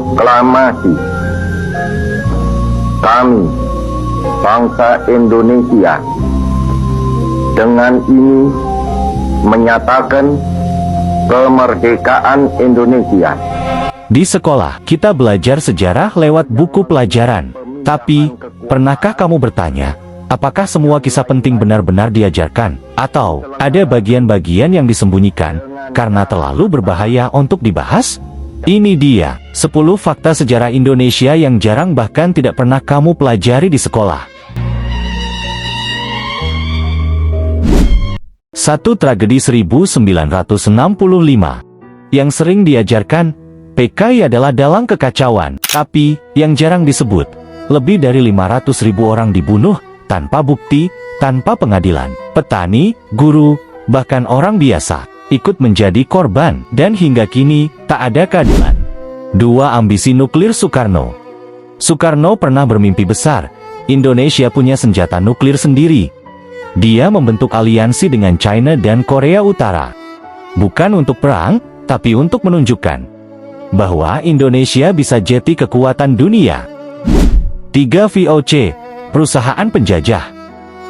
Proklamasi. Kami, bangsa Indonesia, dengan ini menyatakan kemerdekaan Indonesia. Di sekolah, kita belajar sejarah lewat buku pelajaran. Tapi, pernahkah kamu bertanya, apakah semua kisah penting benar-benar diajarkan? Atau, ada bagian-bagian yang disembunyikan, karena terlalu berbahaya untuk dibahas? Ini dia, 10 fakta sejarah Indonesia yang jarang bahkan tidak pernah kamu pelajari di sekolah. 1. Tragedi 1965. Yang sering diajarkan, PKI adalah dalang kekacauan, tapi, yang jarang disebut, lebih dari 500.000 orang dibunuh, tanpa bukti, tanpa pengadilan. Petani, guru, bahkan orang biasa ikut menjadi korban, dan hingga kini, tak ada keadilan. 2. Ambisi nuklir Soekarno. Soekarno pernah bermimpi besar, Indonesia punya senjata nuklir sendiri. Dia membentuk aliansi dengan China dan Korea Utara. Bukan untuk perang, tapi untuk menunjukkan bahwa Indonesia bisa jadi kekuatan dunia. 3. VOC, perusahaan penjajah.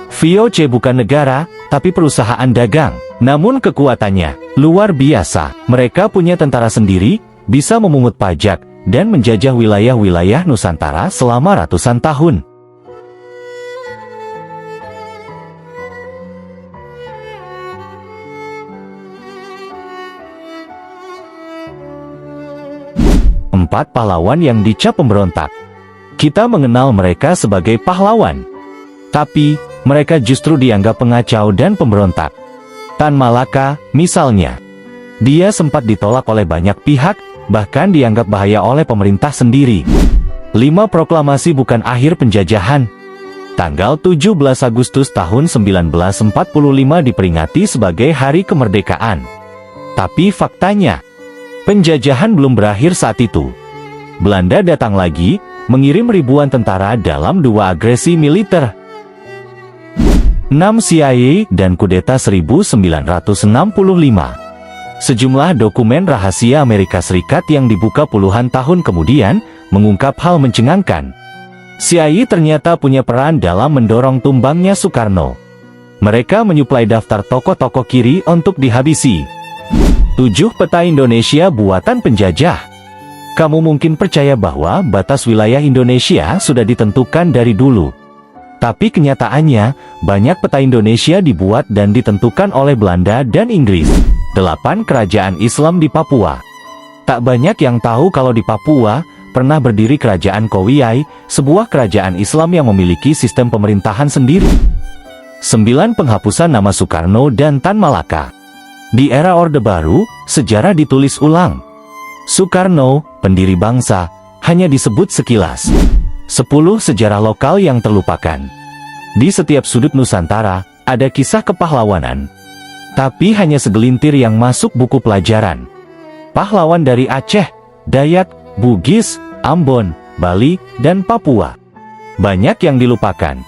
VOC bukan negara, tapi perusahaan dagang. Namun kekuatannya luar biasa. Mereka punya tentara sendiri, bisa memungut pajak, dan menjajah wilayah-wilayah Nusantara selama ratusan tahun. Empat. Pahlawan yang dicap pemberontak. Kita mengenal mereka sebagai pahlawan, tapi mereka justru dianggap pengacau dan pemberontak. Tan Malaka, misalnya. Dia sempat ditolak oleh banyak pihak, bahkan dianggap bahaya oleh pemerintah sendiri. 5. Proklamasi bukan akhir penjajahan. Tanggal 17 Agustus tahun 1945 diperingati sebagai Hari Kemerdekaan. Tapi faktanya, penjajahan belum berakhir saat itu. Belanda datang lagi, mengirim ribuan tentara dalam 2 agresi militer. 6. CIA dan kudeta 1965. Sejumlah dokumen rahasia Amerika Serikat yang dibuka puluhan tahun kemudian, mengungkap hal mencengangkan. CIA ternyata punya peran dalam mendorong tumbangnya Soekarno. Mereka menyuplai daftar tokoh-tokoh kiri untuk dihabisi. 7. Peta Indonesia buatan penjajah. Kamu mungkin percaya bahwa batas wilayah Indonesia sudah ditentukan dari dulu. Tapi kenyataannya, banyak peta Indonesia dibuat dan ditentukan oleh Belanda dan Inggris. 8. Kerajaan Islam di Papua. Tak banyak yang tahu kalau di Papua, pernah berdiri Kerajaan Kowiai, sebuah kerajaan Islam yang memiliki sistem pemerintahan sendiri. 9. Penghapusan nama Soekarno dan Tan Malaka. Di era Orde Baru, sejarah ditulis ulang. Soekarno, pendiri bangsa, hanya disebut sekilas. 10. Sejarah lokal yang terlupakan. Di setiap sudut Nusantara, ada kisah kepahlawanan. Tapi hanya segelintir yang masuk buku pelajaran. Pahlawan dari Aceh, Dayak, Bugis, Ambon, Bali, dan Papua. Banyak yang dilupakan.